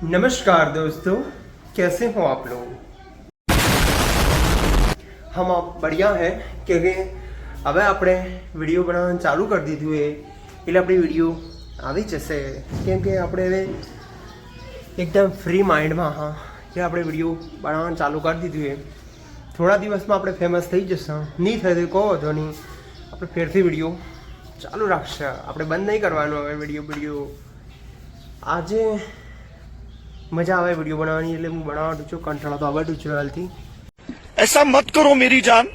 नमस्कार दोस्तों, कैसे हो आप लोग? हम आप बढ़िया है क्योंकि હવે આપણે વિડીયો બનાવવાનું ચાલુ કરી દીધું એટલે આપણી વિડીયો આવી જશે કેમ કે આપણે હવે એકદમ ફ્રી માઇન્ડમાં કે આપણે વિડીયો બનાવવાનું ચાલુ કરી દીધું થોડા દિવસમાં આપણે ફેમસ થઈ જશે. નહીં થાય તો કહો તો નહીં, આપણે ફેરથી વિડીયો ચાલુ રાખશે. આપણે બંધ નહીં કરવાનો હવે વિડીયો. આજે મજા આવે વિડીયો બનાવવાની એટલે હું બનાવવાનું છું. કંટાળો તો આવડું છું હાલથી. ऐसा मत करो मेरी जान.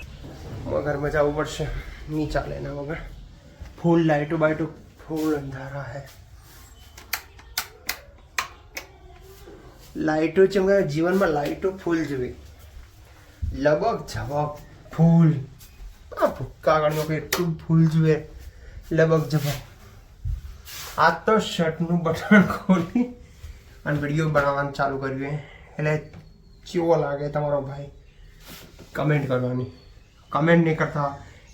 मगर मजा ऊपर से नहीं चाले ना मगर फुल लाइटो बाइटो फुल अंधारा है. लाइटो चमका जीवन में लाइटो फुल जुए लगभग झबक फूल कागड़ियों के એટલું ફૂલ जुए लगभग झबक. आज तो शर्ट નું બટન ખોલી અને વિડીયો બનાવવાનું ચાલુ કર્યું એટલે કેવો લાગે તમારો ભાઈ કમેન્ટ કરવાની. કમેન્ટ નહીં કરતા,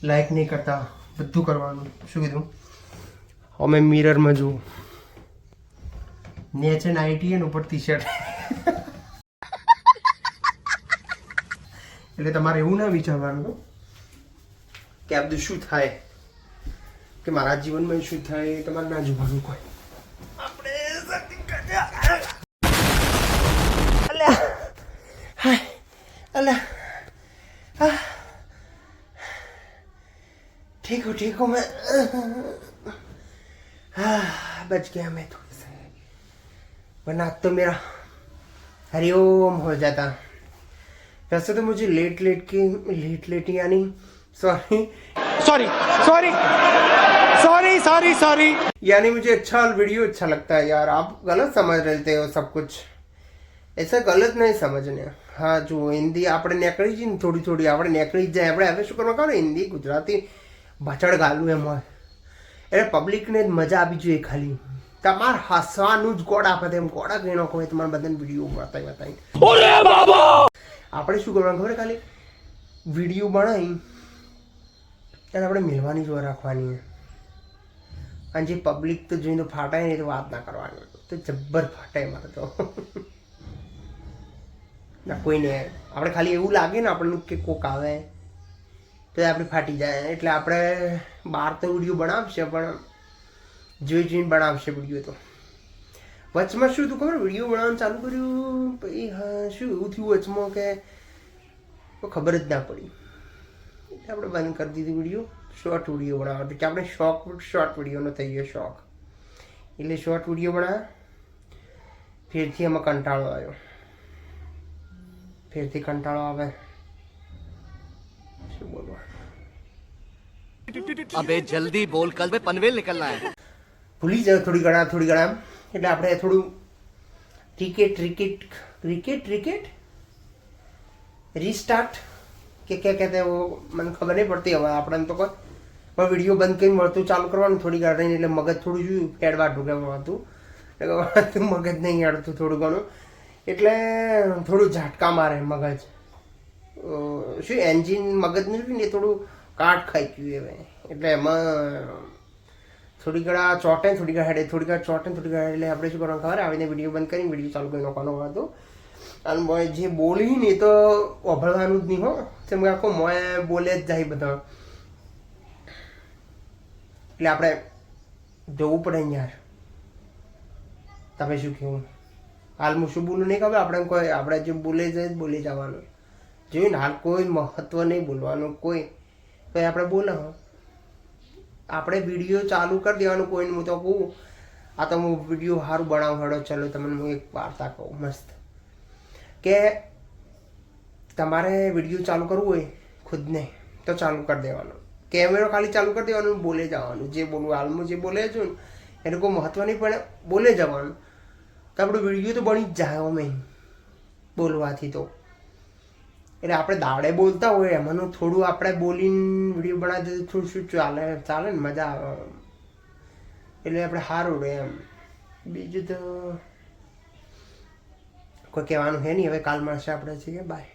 લાઈક નહીં કરતા, બધું કરવાનું. શું કીધું? અમે મિરરમાં જુઓ, નીચે નાઇટી અને ઉપર ટી શર્ટ. એટલે તમારે એવું ના વિચારવાનું કે આ બધું શું થાય, કે મારા જીવનમાં શું થાય તમારે ના જોવાનું કોઈ. આપણે ठीक हो मैं बच गया मैं थोड़ी से, वरना तो मेरा हरिओम हो जाता. वैसे तो मुझे लेट यानी सॉरी यानी मुझे अच्छा वीडियो अच्छा लगता है यार. आप गलत समझ रहे हो सब कुछ, ऐसा गलत नहीं समझने. हाँ जो हिंदी આપણે નીકળી જઈએ ને થોડી આપણે નીકળી જ જાય. આપણે હવે શું કરવા કાઢો હિન્દી ગુજરાતી ભાચડ ગાલું એમ હોય એટલે પબ્લિકને જ મજા આપી જોઈએ. ખાલી તમારે હસવાનું જ ગોળ આપે એમ ગોળા ગણો હોય તમારા બધાને વિડીયો બતાવી આપણે શું કરવાનું ખબર? ખાલી વિડીયો બનાવી અને આપણે મિલવાની જોવા રાખવાની. અને જે પબ્લિક તો જોઈને ફાટાય નહીં તો વાત ના કરવાની, તો જબ્બર ફાટાય મારે તો. ના કોઈને આપણે ખાલી એવું લાગે ને આપણને કે કોક આવે તો આપણે ફાટી જાય. એટલે આપણે બહાર તો વિડીયો બનાવશે પણ જોઈને બનાવશે વિડીયો. તો વચમાં શું તું ખબર? વિડીયો બનાવવાનું ચાલુ કર્યું પછી હા શું એવું થયું વચમાં કે ખબર જ ના પડી એટલે આપણે બંધ કરી દીધી વિડીયો. શોર્ટ વિડીયો બનાવવાનો કે આપણે શોર્ટ વિડીયોનો થઈ ગયો શોખ એટલે શોર્ટ વિડીયો બનાવ્યા. ફેરથી એમાં કંટાળો આવ્યો. ફેરથી કંટાળો આવે શું બોલવા. अबे जल्दी बोल, कल में पनवेल निकलना है. ભૂલી જાવ થોડી ઘણા એટલે આપણે થોડું ક્રિકેટ રીસ્ટાર્ટ કે ક્યાં કહેતે वो મને ખબર નહીં પડતી હવે આપણને તો કોઈ. પણ વિડીયો બંધ કરીને મળતું ચાલુ કરવાનું થોડી ઘણા રહીને એટલે મગજ થોડું શું હેડવા ઢૂકવામાં હતું મગજ નહીં હેડતું થોડું ઘણું એટલે થોડું ઝાટકા મારે મગજ. શું એન્જિન મગજનું શું ને થોડું કાટ ખાઈ ગયું હવે એટલે એમાં થોડી ઘણા ચોટે થોડી ઘણા હેડે થોડી ઘણા ચોટે થોડી ઘણા એટલે આપણે શું કરવાનું ખબર? આવીને વિડીયો બંધ કરીને વિડીયો ચાલુ કરી નાખવાનો હતો. અને જે બોલી ને એ તો અભળવાનું જ નહીં હો, જેમ કે આખો મોય બોલે જ જાય બધા. એટલે આપણે જવું પડે યાર. તમે શું કહેવું? હાલ હું શું બોલું નહીં ખબર? આપણે જે બોલે છે બોલી જવાનું જોયું ને. હાલ કોઈ મહત્વ નહીં બોલવાનું કોઈ આપણે બોલે. આપણે વિડીયો ચાલુ કરી દેવાનું કોઈને. હું તો કહું આ તો હું વિડીયો સારું બનાવું હેડો ચલો તમને હું એક વાર્તા કહું મસ્ત. કે તમારે વિડીયો ચાલુ કરવું હોય ખુદને તો ચાલુ કરી દેવાનું. કેમેરો ખાલી ચાલુ કરી દેવાનું, બોલે જવાનું. જે બોલવું હાલમાં જે બોલે છું ને એને કોઈ મહત્વ નહીં પણ બોલે જવાનું. તો આપણું વિડીયો તો બની જ જાય અમે બોલવાથી. તો એટલે આપણે દાડે બોલતા હોય એમાંનું થોડું આપણે બોલીને વિડીયો બનાવી દઈએ થોડું શું ચાલે ને મજા આવે એટલે આપણે સારું રહે એમ. બીજું તો કોઈ કહેવાનું છે નહીં. હવે કાલ મળશે આપણે છીએ. બાય.